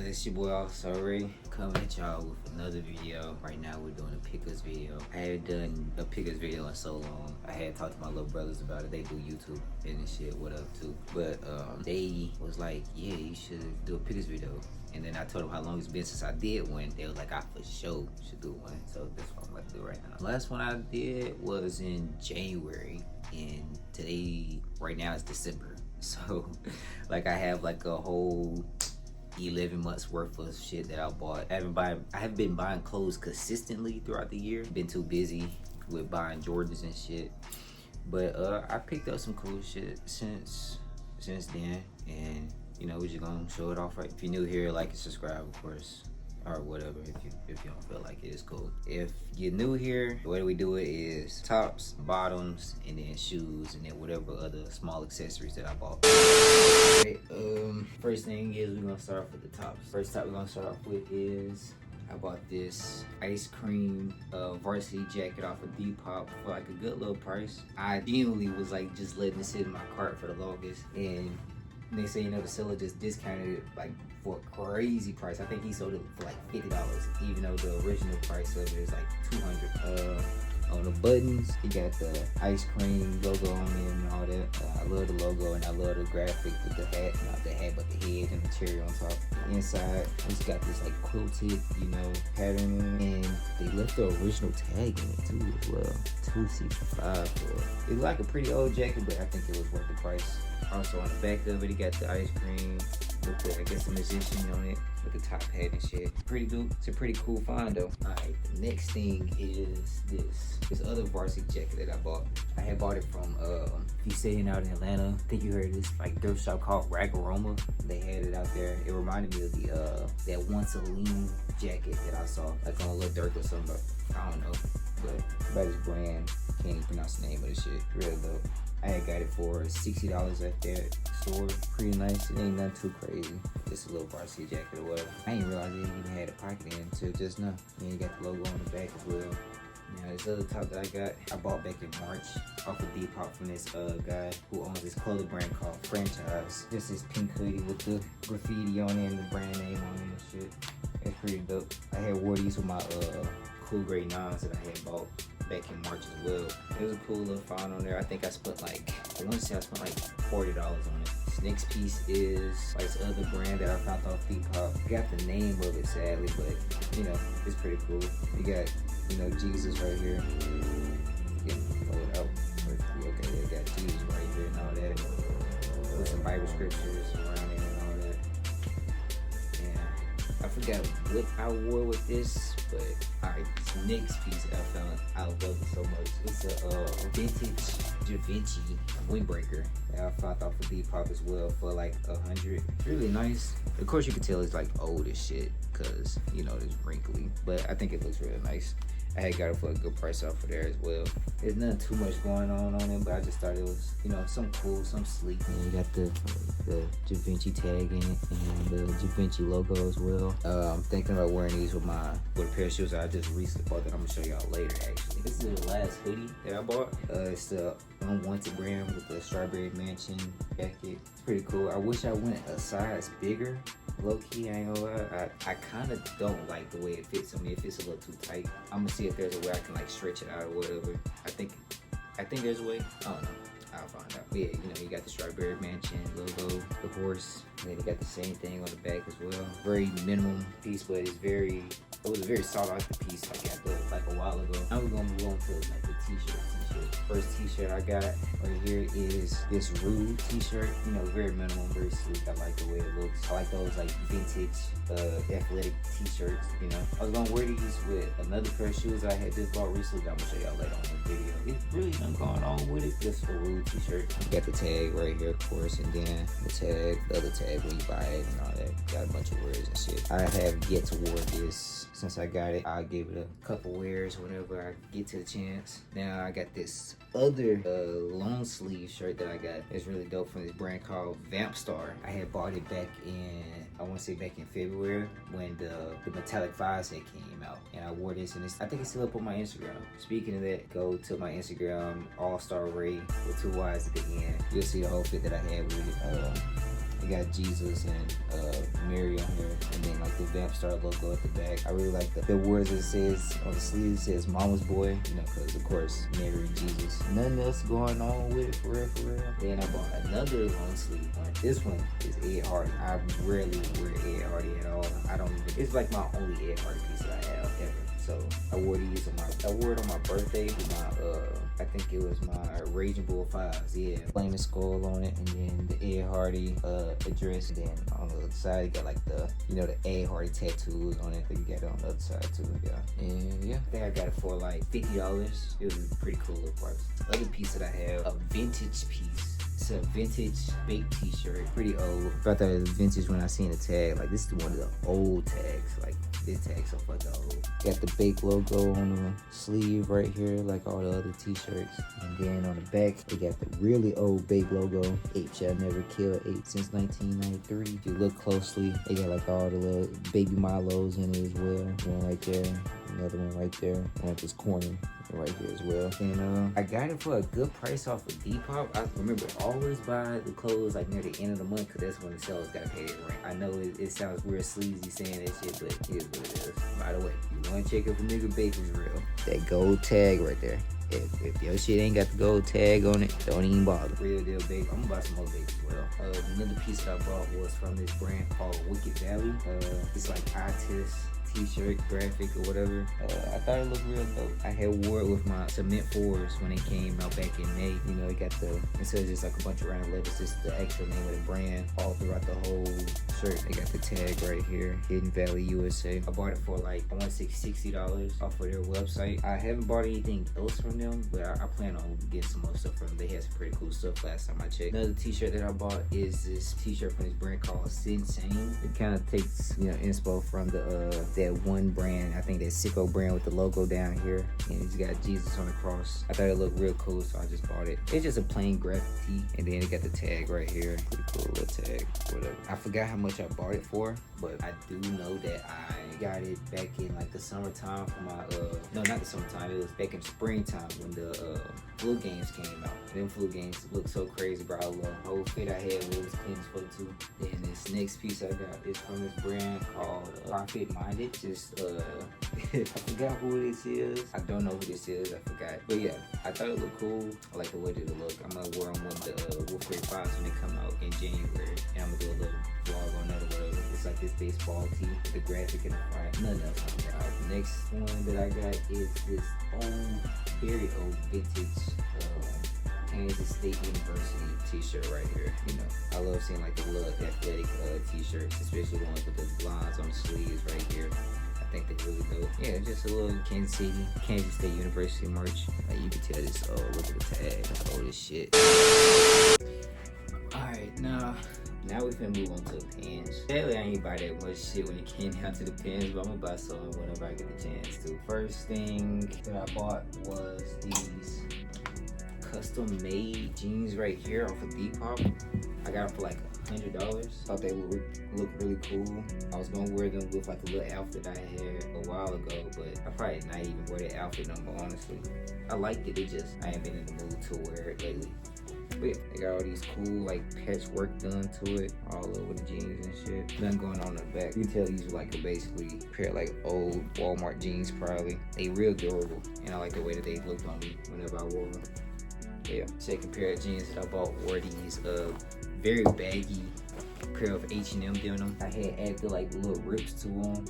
It's your boy also Ray coming at y'all with another video. Right now we're doing a pickers video. I haven't done a pickers video in so long. I had talked to my little brothers about it. They do YouTube and shit, what up too. But they was like, yeah, you should do a pickers video. And then I told them how long it's been since I did one. They was like, I for sure should do one. So that's what I'm about to do right now. Last one I did was in January, and today, right now, it's December. So like I have like a whole 11 months worth of shit that I bought. I haven't been buying clothes consistently throughout the year. Been too busy with buying Jordans and shit. But I picked up some cool shit since then, and you know, we're just gonna show it off. Right? If you're new here, like and subscribe, of course, or whatever. If you don't feel like it, it's cool. If you're new here, the way we do it is tops, bottoms, and then shoes, and then whatever other small accessories that I bought. Right, first thing is we're gonna start off with the tops. First top we're gonna start off with is I bought this ice cream varsity jacket off of Depop for like a good little price. I genuinely was like just letting it sit in my cart for the longest, and they say, you know, the seller just discounted it like for a crazy price. I think he sold it for like $50, even though the original price of it is like $200. On the buttons, he got the ice cream logo on it and all that. I love the logo and I love the graphic with the hat, not the hat, but the head and the cherry on top. Inside, it's got this like quilted, you know, pattern, and they left the original tag in it too as well. $265 for it. It's like a pretty old jacket, but I think it was worth the price. Also on the back of it, he got the ice cream with the, I guess, the musician on it with the top hat and shit. Pretty dope. It's a pretty cool find though. Alright, the next thing is this other varsity jacket that I bought. I had bought it from if you staying out in Atlanta, I think you heard this like thrift shop called Ragaroma. They had it out there. It reminded me of the that One Celine jacket that I saw like on a little Dirk or something. I don't know, but by this brand, can't even pronounce the name of the shit. Real dope. I had got it for $60 at that store. Pretty nice. It ain't nothing too crazy. Just a little varsity jacket or whatever. I didn't realize it even had a pocket in until just now. And you got the logo on the back as well. Now this other top that I bought back in March off of Depop from this guy who owns this clothing brand called Franchise. Just this pink hoodie with the graffiti on it and the brand name on it and shit. It's pretty dope. I had wore these with my cool gray 9s that I had bought back in March as well. It was a cool little find on there. I think I spent like, I want to say I spent like $40 on it. This next piece is like this other brand that I found off Depop. I got the name of it sadly, but you know, it's pretty cool. You got, you know, Jesus right here. Yeah, pull it out. Okay, they got Jesus right here and all that. With some Bible scriptures around it and all that. Yeah, I forgot what I wore with this, but alright, this next piece that I found, I love it so much. It's a vintage Da Vinci windbreaker that I found off of Depop as well for like $100. Really nice. Of course, you can tell it's like old as shit because, you know, it's wrinkly, but I think it looks really nice. I had got it for a good price off of there as well. There's nothing too much going on it, but I just thought it was, you know, some cool, some sleek. And you got the Da Vinci tag in it and the Da Vinci logo as well. I'm thinking about wearing these with a pair of shoes that I just recently bought that I'm gonna show y'all later actually. This is the last hoodie that I bought. It's the Unwanted brand with the Strawberry Mansion jacket. It's pretty cool. I wish I went a size bigger. Low key, I ain't gonna lie. I kind of don't like the way it fits on me. It fits a little too tight. I'm gonna see if there's a way I can like stretch it out or whatever. I think there's a way. I don't know. I'll find out. But yeah, you know, you got the Strawberry Mansion logo, of course. And then you got the same thing on the back as well. Very minimum piece, but it was a very sought after piece I got like a while ago. Now we're gonna move on to like the t-shirt. First t-shirt I got right here is this Rhude t-shirt. You know, very minimal, very sleek. I like the way it looks. I like those like vintage athletic t-shirts, you know. I was gonna wear these with another pair of shoes I had just bought recently. I'm gonna show y'all later on in the video. It's really nothing going on with it. Just a Rhude t-shirt. Got the tag right here, of course, and then the other tag when you buy it and all that. Got a bunch of words and shit. I have yet to wear this since I got it. I'll give it a couple wears whenever I get to the chance. Now I got this other long sleeve shirt that I got. It's really dope from this brand called Vampstar. I had bought it back in, I want to say back in February when the Metallic 5 set came out, and I wore this, and I think it's still up on my Instagram. Speaking of that, go to my Instagram, All-Star Ray with 2 Y's at the end. You'll see the whole fit that I had with it. You got Jesus and Mary on here, and then like vamp star logo at the back. I really like the words it says on the sleeve. It says mama's boy, you know, because of course Mary Jesus. Nothing else going on with it for real, for real. Then I bought another long sleeve one. This one is Ed Hardy. I rarely wear Ed Hardy at all. I don't even, it's like my only Ed Hardy piece that I have ever. So I wore these on I wore it on my birthday with my I think it was my Raging Bull 5s, yeah. Flaming skull on it, and then the Ed Hardy address. And then on the other side, you got like the, you know, the Ed Hardy tattoos on it. You got it on the other side too, yeah. And yeah, I think I got it for like $50. It was a pretty cool little price. Other piece that I have, a vintage piece. It's a vintage Bape t-shirt, pretty old. I thought it was vintage when I seen the tag. Like, this is one of the old tags. Like, this tag's so fucking old. Got the Bape logo on the sleeve right here, like all the other t-shirts. And then on the back, they got the really old Bape logo. Ape shall never kill, ape since 1993. If you look closely, they got like all the little baby Milos in it as well. One right there, another one right there, one at this corner. Right here as well. And I got it for a good price off of Depop. I remember always buy the clothes like near the end of the month, because that's when the sellers gotta pay their rent. I know it sounds weird sleazy saying that shit, but it is what it is. By the way, you want to check if a nigga Bape is real, that gold tag right there. If your shit ain't got the gold tag on it, don't even bother. Real deal Bape. I'm gonna buy some more Bape as well. Another piece that I bought was from this brand called Wicked Valley. It's like artist t-shirt, graphic, or whatever. I thought it looked real dope. I had wore it with my cement 4s when it came out back in May. You know, it got the, instead of just like a bunch of random letters, it's the actual name of the brand all throughout the whole shirt. They got the tag right here, Hidden Valley USA. I bought it for like, I want to say $60 off of their website. I haven't bought anything else from them, but I plan on getting some more stuff from them. They had some pretty cool stuff last time I checked. Another t-shirt that I bought is this t-shirt from this brand called Sinsane. It kind of takes, you know, inspo from the that one brand, I think that Sicko brand with the logo down here, and it's got Jesus on the cross. I thought it looked real cool, so I just bought it. It's just a plain graphic tee, and then it got the tag right here. Pretty cool little tag, whatever. I forgot how much I bought it for, but I do know that I got it back in like the summertime for my no, not the summertime, it was back in springtime when the flu games came out. Them flu games look so crazy, bro. The whole fit I had was clean as fuck too. Then this next piece I got is from this brand called Profit Minded. Just I forgot who this is. I don't know who this is. I forgot. But yeah, I thought it looked cool. I like the way that it looked. I'm gonna wear them with the Wolf Creek 5s when they come out in January, and I'm gonna do a little vlog on that or whatever. It's like this baseball tee with the graphic in the front. Nothing else on there. The next one that I got is this old, very old vintage Kansas State University t-shirt right here. You know, I love seeing like the little athletic t-shirts, especially the ones with the lines on the sleeves right here. I think they're really dope. Yeah, just a little Kansas State University merch. Like you can tell this, look at the tag, old as shit. Alright, now we finna move on to the pants. Sadly, I ain't buy that much shit when it came down to the pants, but I'm gonna buy some whenever I get the chance to. First thing that I bought was these custom made jeans right here off of Depop. I got them for like $100. Thought they would look really cool. I was gonna wear them with like a little outfit I had a while ago, but I probably not even wear that outfit no more, honestly. I liked it, I ain't been in the mood to wear it lately. But yeah, they got all these cool like patchwork done to it all over the jeans and shit. Nothing going on in the back. You can tell these were like basically a pair of like old Walmart jeans probably. They real durable, and I like the way that they looked on me whenever I wore them. Yeah, second pair of jeans that I bought were these very baggy pair of H&M denim. I had added like little rips to them,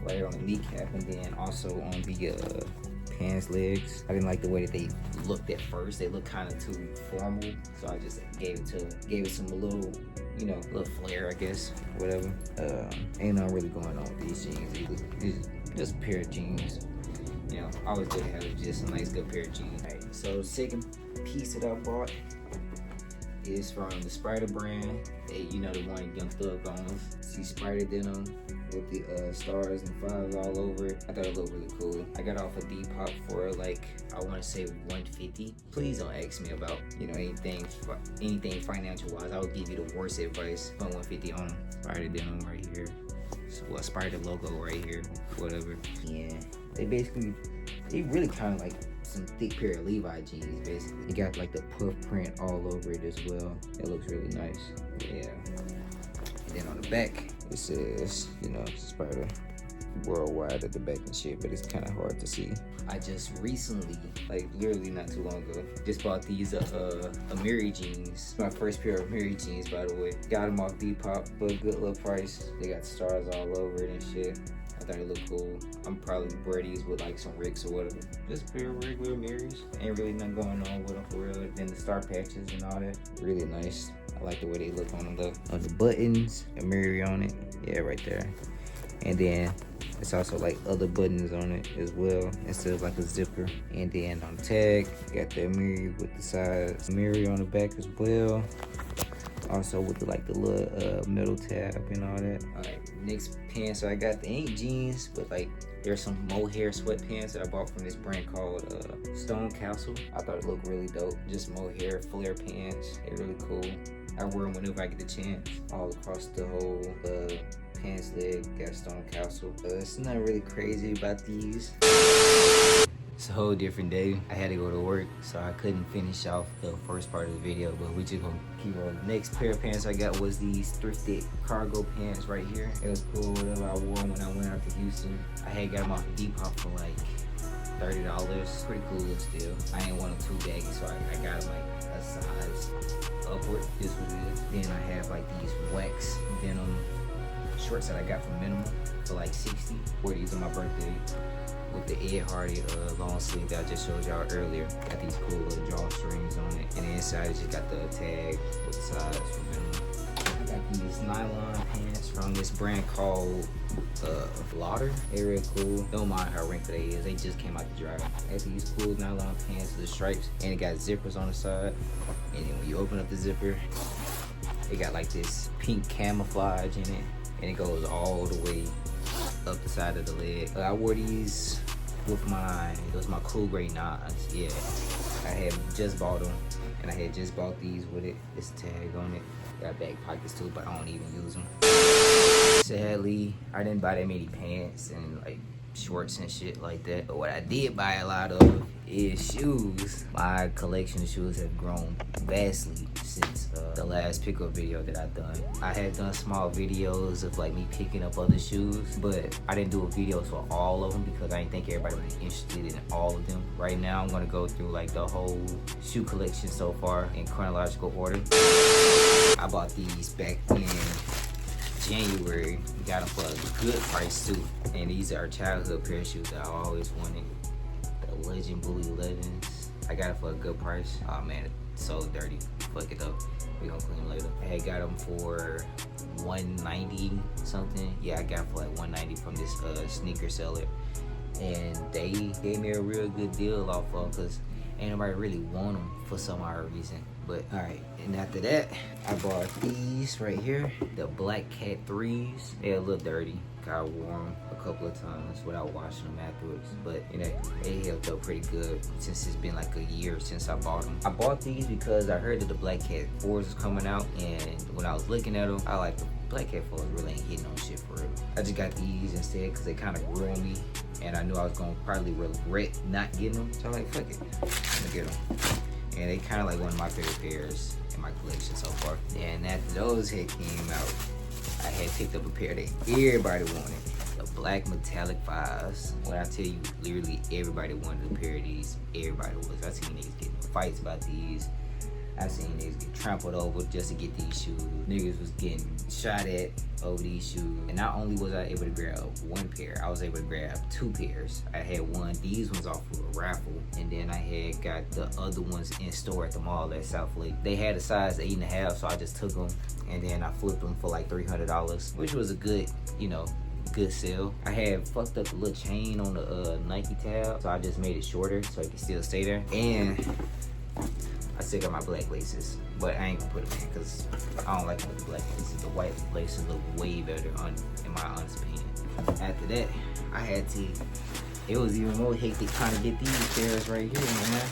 right on the kneecap, and then also on the pants legs. I didn't like the way that they looked at first. They looked kind of too formal, so I just gave it some little, you know, little flair, I guess, whatever. Ain't nothing really going on with these jeans either. These just a pair of jeans. You know, I always do have just a nice good pair of jeans. Right, so the second piece that I bought is from the Spider brand. You know, the one Young Thug owns. See Spider denim with the stars and 5s all over it. I thought it looked really cool. I got off of Depop for like, I want to say $150. Please don't ask me about, you know, anything financial wise. I would give you the worst advice. Put $150 on Spider denim right here. So what, Spider logo right here, whatever. Yeah, they really kind of like some thick pair of Levi jeans, basically. You got like the puff print all over it as well. It looks really nice. Yeah. And then on the back, It says, you know, Spider worldwide at the back and shit, but it's kind of hard to see. I just recently, like literally not too long ago, just bought these Amiri jeans. My first pair of Amiri jeans, by the way. Got them off Depop for a good little price. They got stars all over it and shit. I thought it looked cool. I'm probably wear these with like some Ricks or whatever. Just a pair of regular Amiris. Ain't really nothing going on with them for real. Then the star patches and all that. Really nice. I like the way they look on them though. On the buttons, Amiri on it. Yeah, right there. And then it's also like other buttons on it as well, instead of like a zipper. And then on the tag, got the Amiri with the size Amiri on the back as well. Also with the, like the little metal tab and all that. Alright, next pants, so I got the ain't jeans, but like there's some mohair sweatpants that I bought from this brand called Stone Castle. I thought it looked really dope. Just mohair flare pants. They're really cool. I wear them whenever I get the chance. All across the whole pants leg, got Stone Castle. It's not really crazy about these. It's a whole different day. I had to go to work, so I couldn't finish off the first part of the video, but we just gonna keep on. Next pair of pants I got was these thrifted cargo pants right here. It was cool, whatever I wore them when I went out to Houston. I had got them off Depop for like $30. Pretty cool still. I ain't want them too baggy, so I got them like a size upward. This was it. Then I have like these wax denim shorts that I got from Mnml for like $60. Wore these on my birthday with the Ed Hardy long sleeve that I just showed y'all earlier. Got these cool little drawstrings on it, and the inside it just got the tag with the size from Mnml. I got these nylon pants from this brand called Lauder. They're real cool. Don't mind how wrinkled they is. They just came out the dryer. I got these cool nylon pants with the stripes, and it got zippers on the side. And then when you open up the zipper, it got like this pink camouflage in it, and it goes all the way up the side of the leg. I wore these with those my cool gray nines. Yeah, I had just bought them, and I had just bought these with it. This tag on it. Got back pockets too, but I don't even use them. Sadly, I didn't buy that many pants and like shorts and shit like that. But what I did buy a lot of is shoes. My collection of shoes have grown vastly since the last pickup video that I done. I had done small videos of like me picking up other shoes, but I didn't do a video for all of them because I didn't think everybody was interested in all of them. Right now I'm gonna go through like the whole shoe collection so far in chronological order. I bought these back in January. Got them for a good price too. And these are childhood pair of shoes that I always wanted. The Legend Blue 11s. I got it for a good price. Oh man, it's so dirty. Fuck it though. We gonna clean them later. I had got them for $190 something. Yeah, I got them for like $190 from this sneaker seller. And they gave me a real good deal off of them because ain't nobody really want them for some odd reason. But alright, and after that, I bought these right here, the Black Cat 3s. They're a little dirty. I wore them a couple of times without washing them afterwards. But you know, they held up pretty good since it's been like a year since I bought them. I bought these because I heard that the Black Cat 4s was coming out, and when I was looking at them, I like the Black Cat 4s really ain't hitting on shit for real. I just got these instead because they kind of grew on me, and I knew I was gonna probably regret not getting them. So I'm like, fuck it, I'm gonna get them. And they kind of like one of my favorite pairs in my collection so far. And after those had came out, I had picked up a pair that everybody wanted. The black metallic 5s. When I tell you, literally everybody wanted a pair of these. Everybody was. I seen niggas getting fights about these. I seen niggas get trampled over just to get these shoes. Niggas was getting shot at over these shoes. And not only was I able to grab one pair, I was able to grab 2 pairs. I had these ones off of a raffle, and then I had got the other ones in store at the mall at South Lake. They had a size 8.5, so I just took them, and then I flipped them for like $300, which was a good, you know, good sale. I had fucked up the little chain on the Nike tab, so I just made it shorter so it can still stay there. And I still got my black laces, but I ain't gonna put them in because I don't like them with the black laces. The white laces look way better in my honest opinion. After that, I had to, it was even more hectic trying to get these pairs right here, man.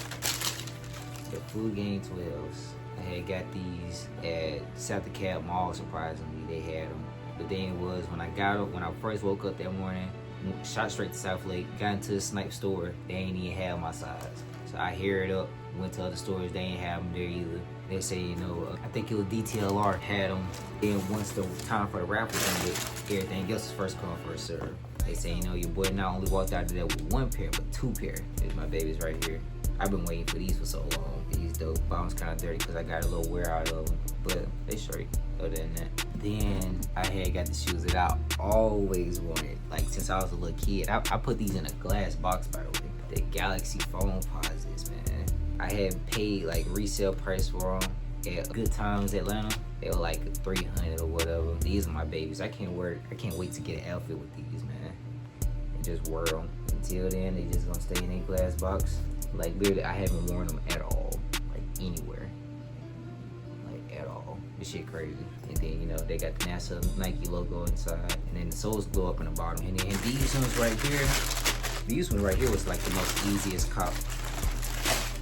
The Food Game 12s. I had got these at South DeKalb Mall, surprisingly, they had them. But then it was when I got up, when I first woke up that morning, shot straight to South Lake, got into the Snipe store, they ain't even have my size. So I haired up, went to other stores, they ain't have them there either. They say, you know, I think it was DTLR had them. Then once the time for the raffle ended, everything else is first come, first serve. They say, you know, your boy not only walked out of there with 1 pair, but 2 pair. There's my babies right here. I've been waiting for these for so long. These dope. Bottom's kind of dirty because I got a little wear out of them, but they straight. Other than that, then I had got the shoes that I always wanted. Like since I was a little kid, I put these in a glass box, by the way. The Galaxy Foam Posits, man. I had paid like resale price for them at Good Times Atlanta. They were like $300 or whatever. These are my babies. I can't wait to get an outfit with these, man. And just wear them. Until then, they just gonna stay in a glass box. Like literally, I haven't worn them at all, like anywhere, like at all. This shit crazy. And then you know they got the NASA Nike logo inside, and then the soles glow up in the bottom. And then these ones right here was like the most easiest cop,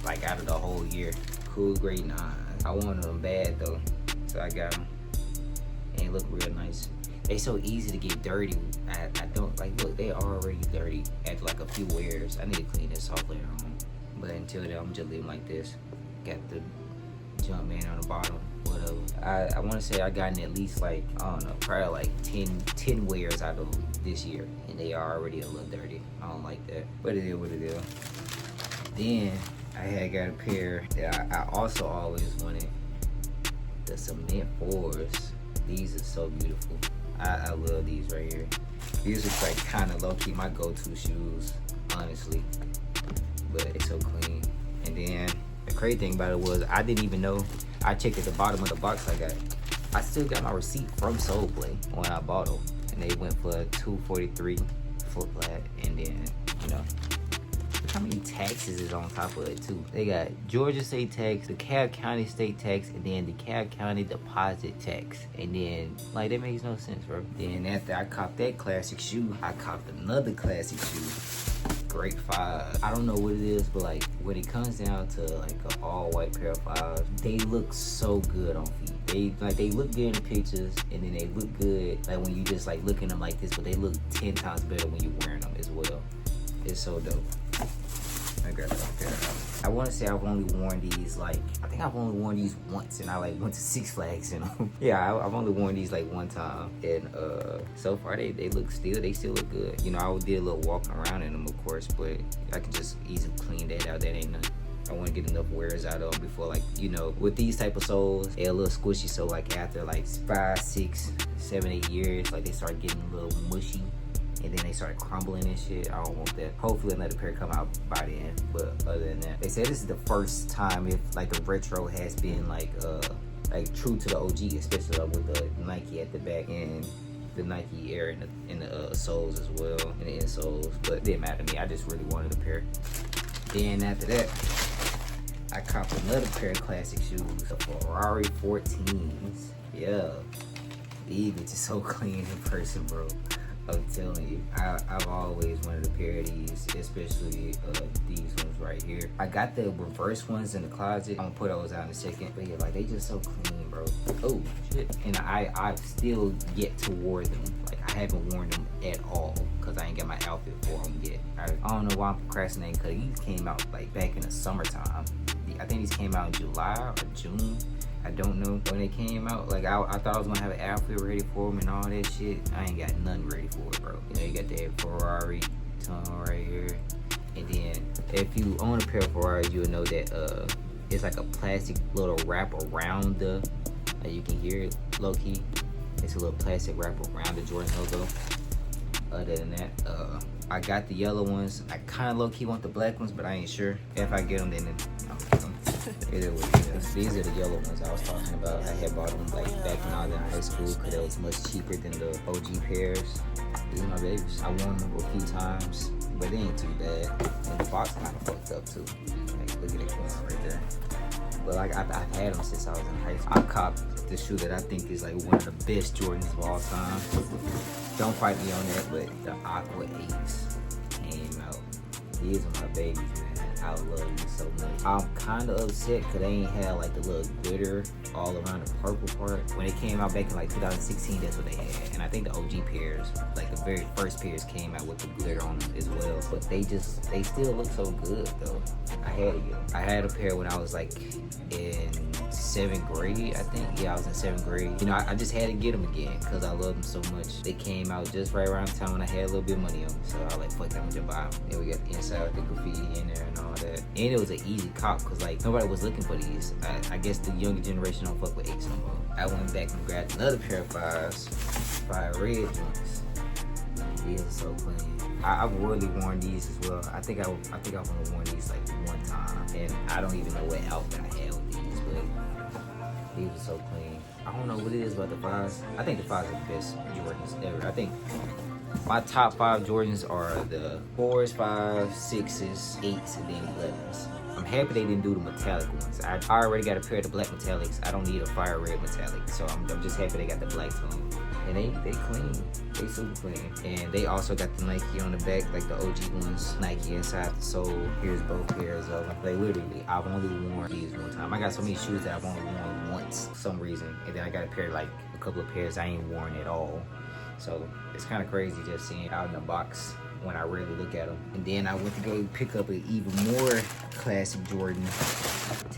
like out of the whole year. Cool grade 9. I wanted them bad though, so I got them. And they look real nice. They so easy to get dirty. I don't like. Look, they already dirty after like a few wears. I need to clean this off later on. But until then, I'm just leaving like this. Got the jump man on the bottom, whatever. I want to say I gotten at least like, I don't know, probably like 10 wears out of this year. And they are already a little dirty. I don't like that. But it is what it is. Then I had got a pair that I also always wanted. The cement 4s. These are so beautiful. I love these right here. These are like kind of low-key my go-to shoes, honestly. But it's so clean. And then the crazy thing about it was I didn't even know. I checked at the bottom of the box I still got my receipt from Soulplay when I bought them, and they went for $243 foot flat. And then you know, look how many taxes is on top of it too. They got Georgia state tax, the Cobb County state tax, and then the Cobb County deposit tax. And then like that makes no sense, bro. Then after I copped that classic shoe, I copped another classic shoe. Grade 5. I don't know what it is, but like when it comes down to like an all-white pair of 5s, they look so good on feet. They look good in the pictures, and then they look good like when you just like look at them like this, but they look 10 times better when you're wearing them as well. It's so dope. I grabbed that pair. I want to say I've only worn these like, I think I've only worn these once, and I like went to Six Flags in them. Yeah, I've only worn these like one time, and so far they still look good. You know, I did a little walking around in them, of course, but I can just easily clean that out. That ain't nothing. I want to get enough wears out of them before, like, you know, with these type of soles, they're a little squishy, so like after like 5, 6, 7, 8 years, like they start getting a little mushy. And then they started crumbling and shit. I don't want that. Hopefully another pair come out by then. But other than that, they said this is the first time if like the retro has been like true to the OG, especially like with the Nike at the back and the Nike Air in the soles as well, and the insoles. But it didn't matter to me. I just really wanted a pair. Then after that, I copped another pair of classic shoes, the Ferrari 14s. Yeah, these bitches so clean in person, bro. I'm telling you, I've always wanted a pair of these, especially these ones right here. I got the reverse ones in the closet. I'm gonna put those out in a second. But yeah, like they just so clean, bro. Oh shit. And I've still yet to wear them. Like I haven't worn them at all because I ain't got my outfit for them yet. I don't know why I'm procrastinating, because these came out like back in the summertime. I think these came out in July or June. I don't know when they came out. Like I thought I was gonna have an outfit ready for them and all that shit. I ain't got nothing ready for it, bro. You know, you got that Ferrari tongue right here. And then if you own a pair of Ferraris, you'll know that it's like a plastic little wrap around the, you can hear it low key. It's a little plastic wrap around the Jordan logo. Other than that, I got the yellow ones. I kind of low key want the black ones, but I ain't sure. If I get them, then I'm gonna get them. It is what it is. These are the yellow ones I was talking about. I had bought them like back when I was in high school because it was much cheaper than the OG pairs. These are my babies. I worn them a few times, but they ain't too bad. And the box kind of fucked up too. Like, look at it going right there. But like I've had them since I was in high school. I copped the shoe that I think is like one of the best Jordans of all time. Don't fight me on that, but the Aqua 8s came out. These are my babies, man. I love these so much. I'm kind of upset because they ain't had like the little glitter all around the purple part. When it came out back in like 2016, that's what they had. And I think the OG pairs, like the very first pairs, came out with the glitter on them as well. But they still look so good though. I had to get them. I had a pair when I was like in 7th grade, I think. Yeah, I was in 7th grade. You know, I just had to get them again because I love them so much. They came out just right around the time when I had a little bit of money on me. So I was like, fuck that, I'm gonna just buy them. And we got the inside with the graffiti in there and all that. And it was an easy cop because like nobody was looking for these. I guess the younger generation don't fuck with 8s no more. I went back and grabbed another pair of 5s, 5 red joints. These are so clean. I've really worn these as well. I think I've only worn these like one time, and I don't even know what outfit I had with these, but these are so clean. I don't know what it is about the 5s. I think the 5s are the best Jordans ever. I think my top 5 Jordans are the 4s, 5s, 6s, 8s, and then 11s. I'm happy they didn't do the metallic ones. I already got a pair of the black metallics. I don't need a fire red metallic, so I'm just happy they got the black tone. And they clean. They super clean. And they also got the Nike on the back, like the OG ones. Nike inside the sole. Here's both pairs of them. Like literally, I've only worn these one time. I got so many shoes that I've only worn once for some reason. And then I got a pair, like a couple of pairs I ain't worn at all. So it's kind of crazy just seeing out in the box when I rarely look at them. And then I went to go pick up an even more classic Jordan,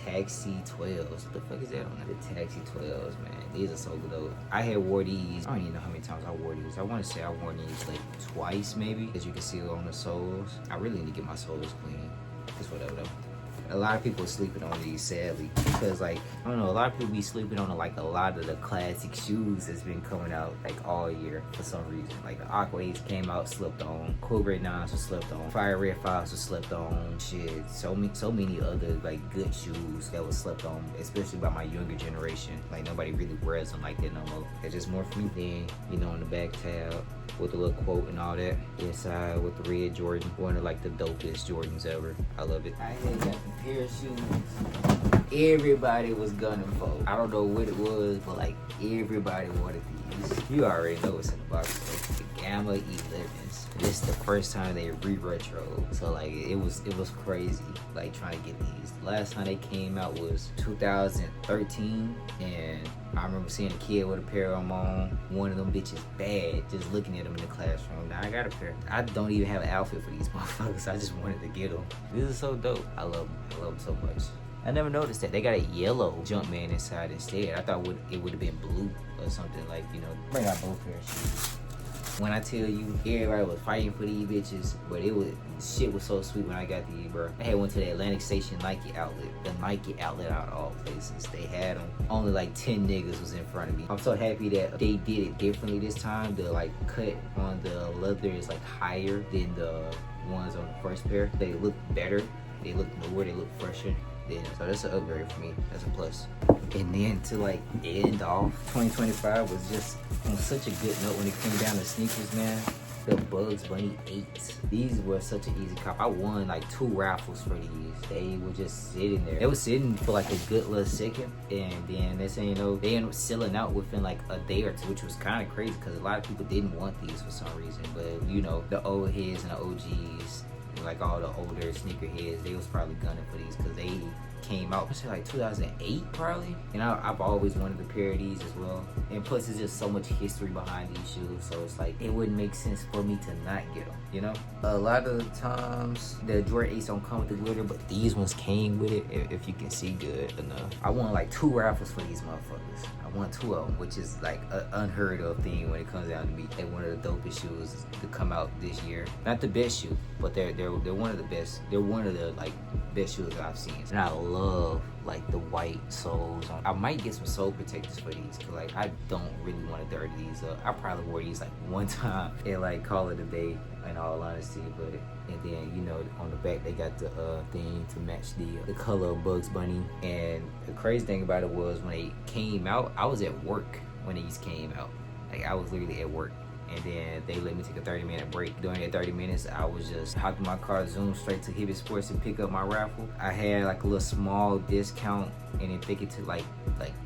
Taxi 12s. What the fuck is that on that? The Taxi 12s, man. These are so good though. I had wore these, I don't even know how many times I wore these. I want to say I wore these like twice maybe, as you can see on the soles. I really need to get my soles clean. Just whatever though. A lot of people are sleeping on these, sadly, because like, I don't know, a lot of people be sleeping on like a lot of the classic shoes that's been coming out like all year for some reason. Like the Aqua 8s came out, slept on. Cool Grade 9s was slept on. Fire Red 5s was slept on. Shit, so many other like good shoes that was slept on, especially by my younger generation. Like nobody really wears them like that no more. It's just more for me then, you know, on the back tab with the little quote and all that. Inside with the red Jordan, one of like the dopest Jordans ever. I love it. I had got the pair of shoes everybody was gunning for. I don't know what it was, but like everybody wanted these. You already know what's in the box. So the Gamma 11s. This is the first time they re-retro. So like it was crazy like trying to get these. The last time they came out was 2013, and I remember seeing a kid with a pair of them on. One of them bitches bad, just looking at them in the classroom. Now I got a pair. I don't even have an outfit for these motherfuckers. I just wanted to get them. These are so dope. I love them. I love them so much. I never noticed that they got a yellow Jumpman inside instead. I thought it would have been blue or something, like, you know. Bring out both pairs of shoes. When I tell you, everybody was fighting for these bitches, but shit was so sweet when I got these, bro. I had went to the Atlantic Station Nike outlet, the Nike outlet out of all places. They had them. Only like 10 niggas was in front of me. I'm so happy that they did it differently this time. The like cut on the leather is like higher than the ones on the first pair. They look better. They look newer. They look fresher. So that's an upgrade for me. That's a plus. And then to like end off, 2025 was just on such a good note when it came down to sneakers, man. The Bugs Bunny 8s. These were such an easy cop. I won like 2 raffles for these. They were just sitting there. They were sitting for like a good little second, and then they say, you know, they ended up selling out within like a day or two, which was kind of crazy because a lot of people didn't want these for some reason. But you know, the old heads and the OGs, like all the older sneaker heads, they was probably gunning for these because they came out, I say like 2008 probably. And I've always wanted a pair of these as well. And plus there's just so much history behind these shoes, so it's like it wouldn't make sense for me to not get them, you know? A lot of the times the Jordan 8s don't come with the glitter, but these ones came with it, if you can see good enough. I won like 2 raffles for these motherfuckers. I won 2 of them, which is like an unheard of thing when it comes down to me. They're one of the dopest shoes to come out this year. Not the best shoe, but they're one of the best. They're one of the like best shoes that I've seen. And I love like the white soles. I might get some sole protectors for these, cause like I don't really want to dirty these up. I probably wore these like one time and like call it a day, in all honesty. But and then, you know, on the back they got the thing to match the color of Bugs Bunny. And the crazy thing about it was when they came out, I was at work when these came out. Like I was literally at work. And then they let me take a 30-minute break. During that 30 minutes, I was just hopped in my car, zoomed straight to Hibbett Sports to pick up my raffle. I had like a little small discount, and then take it to like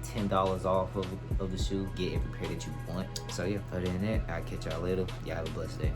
$10 off of the shoe. Get every pair that you want. So yeah, other than that, I'll catch y'all later. Y'all have a blessed day.